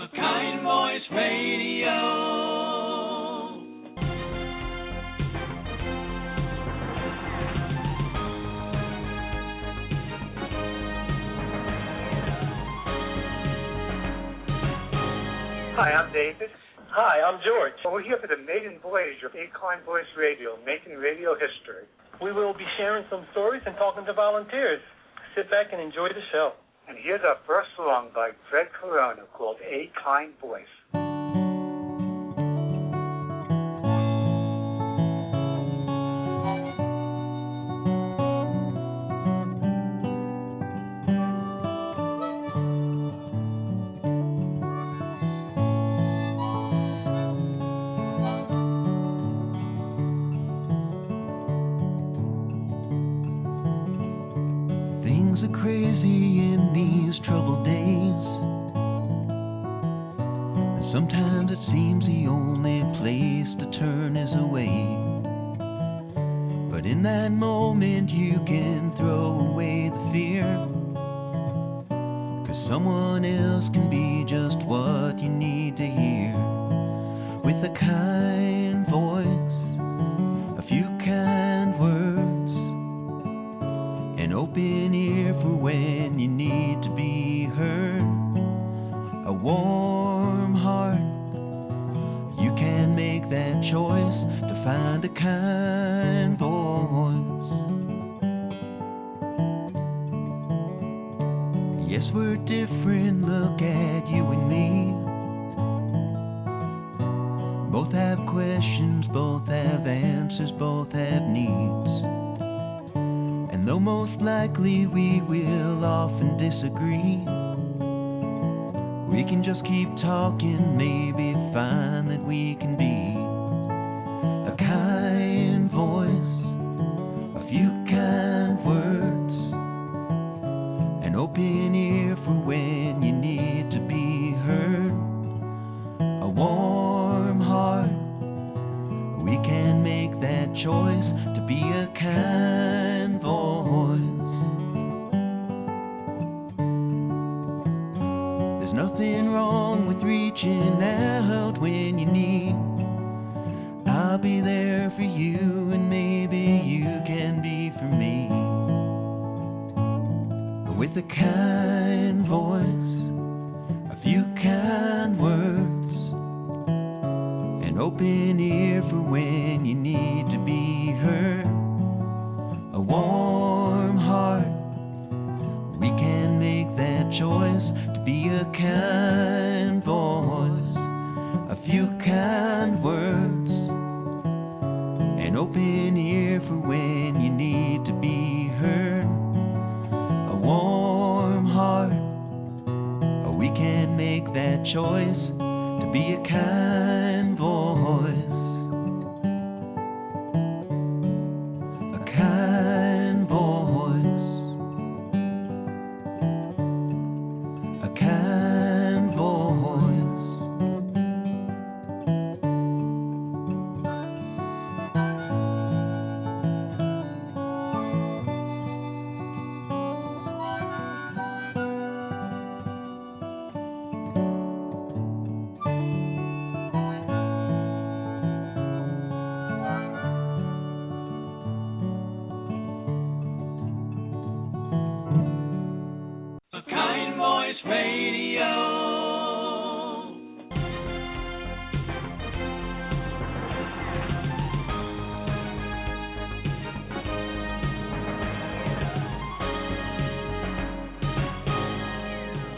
A Kind Voice Radio. Hi, I'm David. Hi, I'm George. We're here for the maiden voyage of A Kind Voice Radio, making radio history. We will be sharing some stories and talking to volunteers. Sit back and enjoy the show. And here's our first song by Fred Corona called A Kind Voice. Things are crazy in these troubled days. And sometimes it seems the only place to turn is away. But in that moment you can throw away the fear, 'cause someone else can be just what you need to hear. With a kind voice, a few kind words, an open ear for when you need to be heard, a warm heart. You can make that choice to find a kind voice. Yes, we're different, look at you and me. Both have questions, both have answers, both have needs. And though most likely we will often disagree, we can just keep talking, maybe find that we can be a kind voice, a few kind words, an open ear for when you need to be heard, a warm heart. We can make that choice to be a kind voice. There's nothing wrong with reaching out when you need. I'll be there for you, and maybe you can be for me. With a kind voice, a few kind words, an open ear for when you need to be heard, a warm heart. We can make that choice to be a kind voice, a few kind words, an open ear for when you need to be heard, a warm heart. We can make that choice to be a kind voice, a kind voice, a kind voice. A Kind Voice Radio.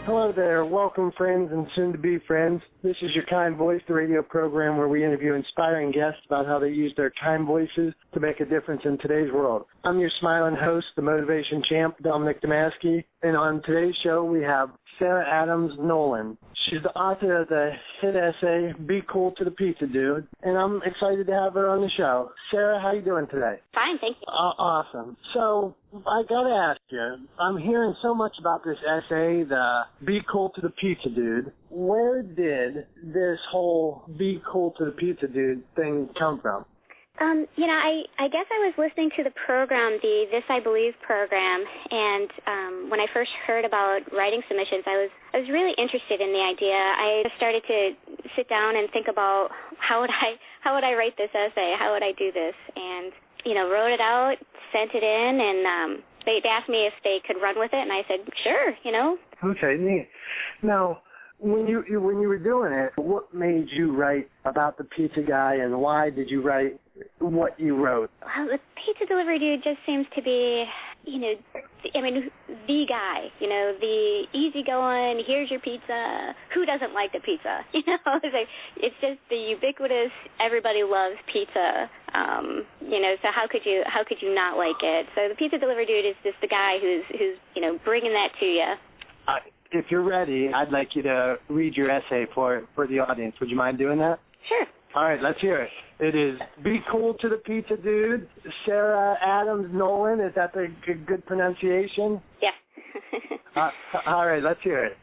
Hello there. Welcome, friends and soon-to-be friends. This is your Kind Voice, the radio program where we interview inspiring guests about how they use their kind voices to make a difference in today's world. I'm your smiling host, the motivation champ, Dominic Damaski, and on today's show we have Sarah Adams Nolan. She's the author of the hit essay, Be Cool to the Pizza Dude, and I'm excited to have her on the show. Sarah, how you doing today? Fine, thank you. Awesome. So, I gotta ask you, I'm hearing so much about this essay, the Be Cool to the Pizza Dude. Where did this whole Be Cool to the Pizza Dude thing come from? I guess I was listening to the program, the This I Believe program, and when I first heard about writing submissions, I was really interested in the idea. I started to sit down and think about how would I write this essay, how would I do this, and wrote it out, sent it in, and they asked me if they could run with it, and I said sure. Okay, neat. Now, when you were doing it, what made you write about the pizza guy, and why did you write what you wrote? Well, the pizza delivery dude just seems to be, the guy, the easygoing, here's your pizza, who doesn't like the pizza? It's just the ubiquitous, everybody loves pizza, so how could you not like it? So the pizza delivery dude is just the guy who's bringing that to you. If you're ready, I'd like you to read your essay for the audience. Would you mind doing that? Sure. All right, let's hear it. It is Be Cool to the Pizza Dude, Sarah Adams Nolan. Is that the good pronunciation? Yeah. All right, let's hear it.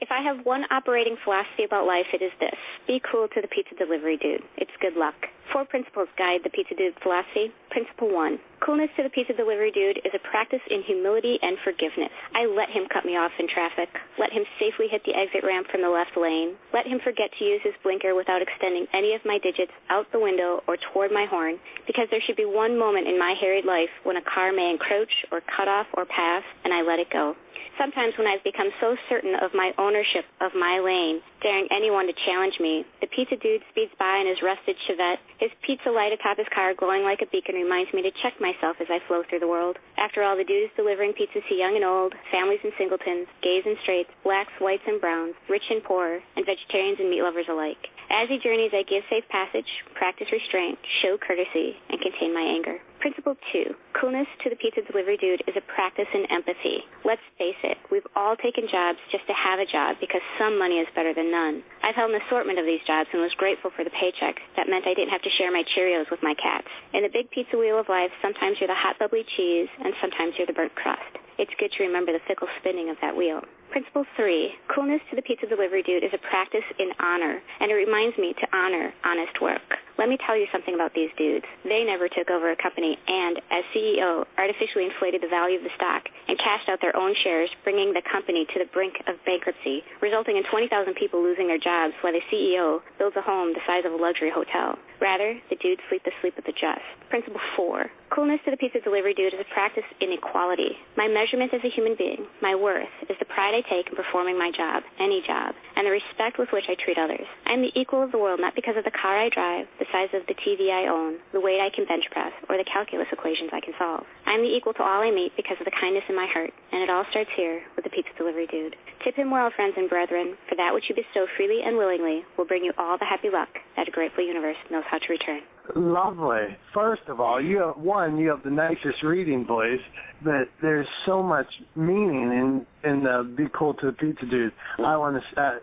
If I have one operating philosophy about life, it is this. Be cool to the pizza delivery dude. It's good luck. 4 principles guide the pizza dude philosophy. Principle 1. Coolness to the pizza delivery dude is a practice in humility and forgiveness. I let him cut me off in traffic. Let him safely hit the exit ramp from the left lane. Let him forget to use his blinker without extending any of my digits out the window or toward my horn, because there should be one moment in my harried life when a car may encroach or cut off or pass, and I let it go. Sometimes when I've become so certain of my ownership of my lane, daring anyone to challenge me, the pizza dude speeds by in his rusted Chevette. His pizza light atop his car glowing like a beacon reminds me to check myself as I flow through the world. After all, the dude is delivering pizzas to young and old, families and singletons, gays and straights, blacks, whites and browns, rich and poor, and vegetarians and meat lovers alike. As he journeys, I give safe passage, practice restraint, show courtesy, and contain my anger. Principle 2. Coolness to the pizza delivery dude is a practice in empathy. Let's face it, we've all taken jobs just to have a job because some money is better than none. I've held an assortment of these jobs and was grateful for the paycheck. That meant I didn't have to share my Cheerios with my cats. In the big pizza wheel of life, sometimes you're the hot bubbly cheese and sometimes you're the burnt crust. It's good to remember the fickle spinning of that wheel. Principle 3. Coolness to the pizza delivery dude is a practice in honor, and it reminds me to honor honest work. Let me tell you something about these dudes. They never took over a company and, as CEO, artificially inflated the value of the stock and cashed out their own shares, bringing the company to the brink of bankruptcy, resulting in 20,000 people losing their jobs while the CEO builds a home the size of a luxury hotel. Rather, the dudes sleep the sleep of the just. Principle 4. Coolness to the pizza delivery dude is a practice in equality. My measurement as a human being, my worth, is the pride I take in performing my job, any job, and the respect with which I treat others. I'm the equal of the world not because of the car I drive, the size of the TV I own, the weight I can bench press, or the calculus equations I can solve. I'm the equal to all I meet because of the kindness in my heart, and it all starts here with the pizza delivery dude. Tip him well, friends and brethren, for that which you bestow freely and willingly will bring you all the happy luck that a grateful universe knows how to return. Lovely. First of all, you have the nicest reading voice, but there's so much meaning in the Be Cool to the Pizza Dude. I want to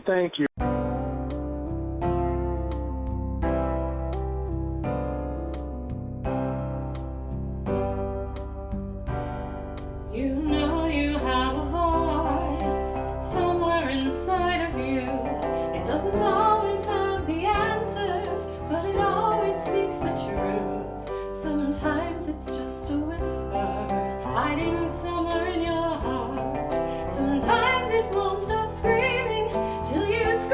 thank you. You know you have a voice somewhere inside of you. It doesn't always have the answers, but it always speaks the truth. Sometimes it's just a whisper hiding somewhere in your heart. Sometimes it won't stop screaming till you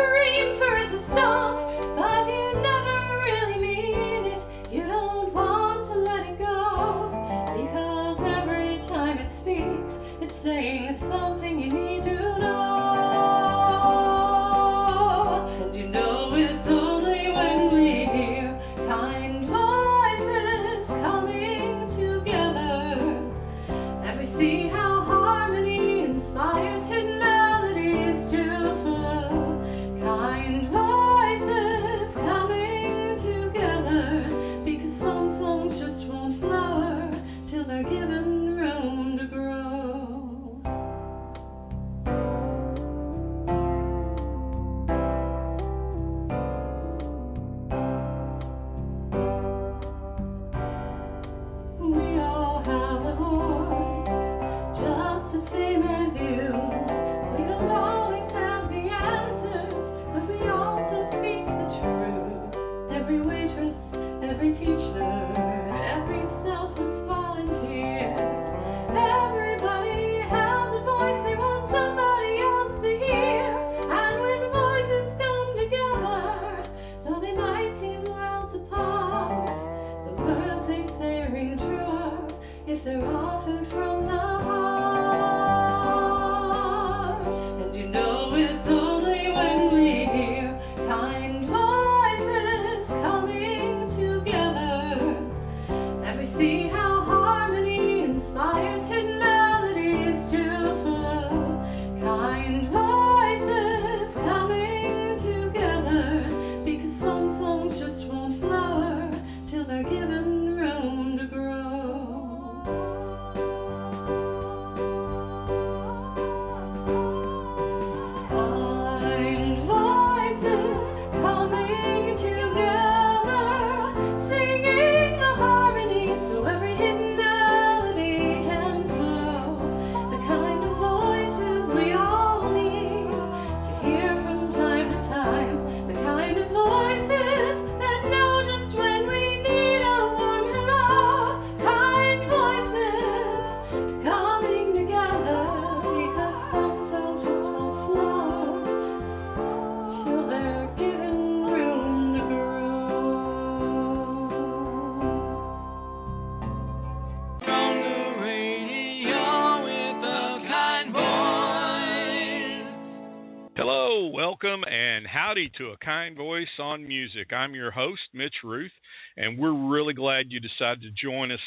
Welcome and howdy to A Kind Voice on Music. I'm your host, Mitch Ruth, and we're really glad you decided to join us.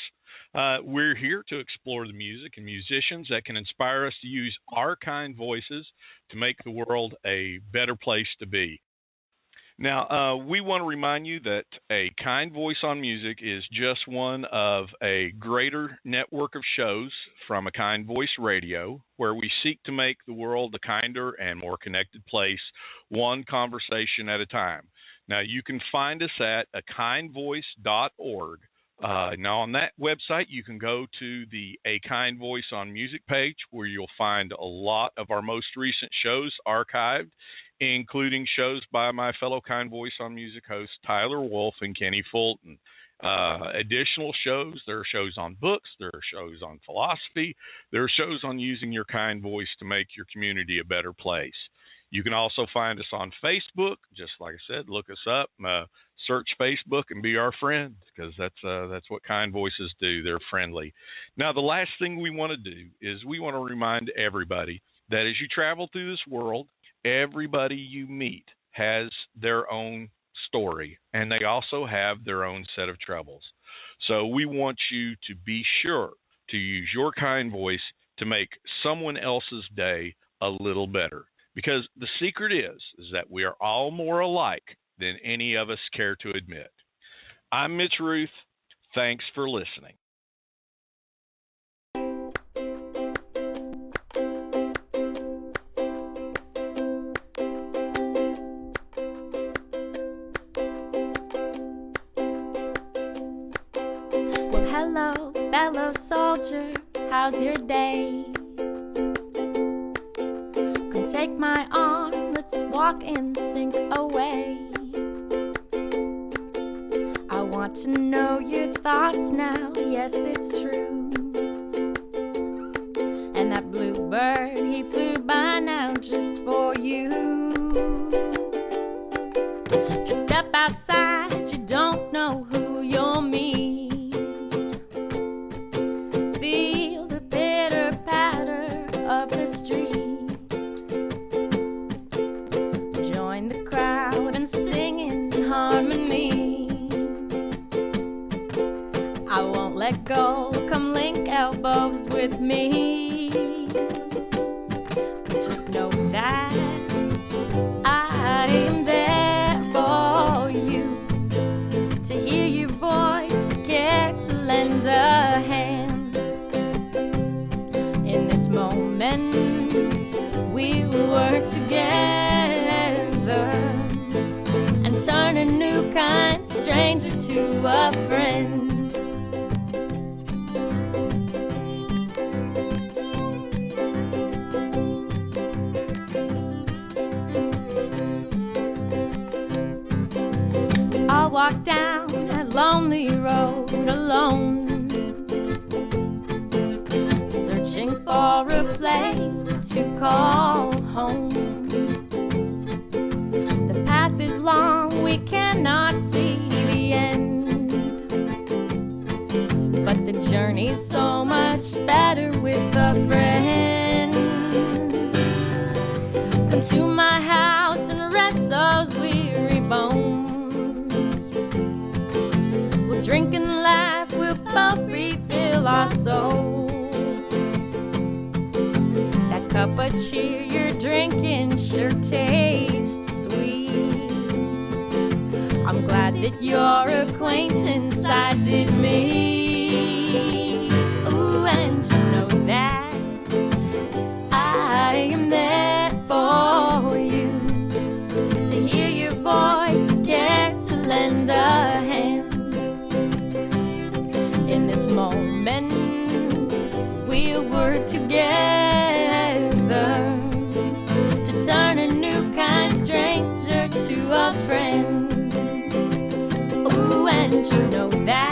We're here to explore the music and musicians that can inspire us to use our kind voices to make the world a better place to be. Now, we want to remind you that A Kind Voice on Music is just one of a greater network of shows from A Kind Voice Radio, where we seek to make the world a kinder and more connected place, one conversation at a time. Now, you can find us at akindvoice.org. Now, on that website, you can go to the A Kind Voice on Music page, where you'll find a lot of our most recent shows archived, including shows by my fellow Kind Voice on Music hosts, Tyler Wolf and Kenny Fulton. Additional shows, there are shows on books, there are shows on philosophy, there are shows on using your kind voice to make your community a better place. You can also find us on Facebook. Just like I said, look us up, search Facebook and be our friend, because that's what kind voices do. They're friendly. Now, the last thing we want to do is we want to remind everybody that as you travel through this world, everybody you meet has their own story, and they also have their own set of troubles. So we want you to be sure to use your kind voice to make someone else's day a little better. Because the secret is that we are all more alike than any of us care to admit. I'm Mitch Ruth. Thanks for listening. Well, hello, fellow soldier, how's your day? Come take my arm, let's walk and sink away. I want to know your thoughts now, yes, it's true. And that bluebird, he flew by now just for you. Just step outside, you don't know who you'll meet. Feel the pitter patter of the street. Join the crowd and sing in harmony. I won't let go, come link elbows with me. But just know that I am there for you, to hear your voice, to care, to lend a hand. In this moment, we will work together and turn a new kind stranger to a friend. I'll walk down that lonely road alone, searching for a place to call home. The path is long, we cannot see the end, but the journey's so much better with a friend. Come to my house and rest those weary bones. We'll drink and laugh, we'll both refill our souls. That cup of cheer you're drinking sure tastes sweet. I'm glad that your acquaintance sided me. Ooh, and you know that I am there for you, to hear your voice, to care, to lend a hand. In this moment, we'll work together to turn a new kind stranger to a friend. Ooh, and you know that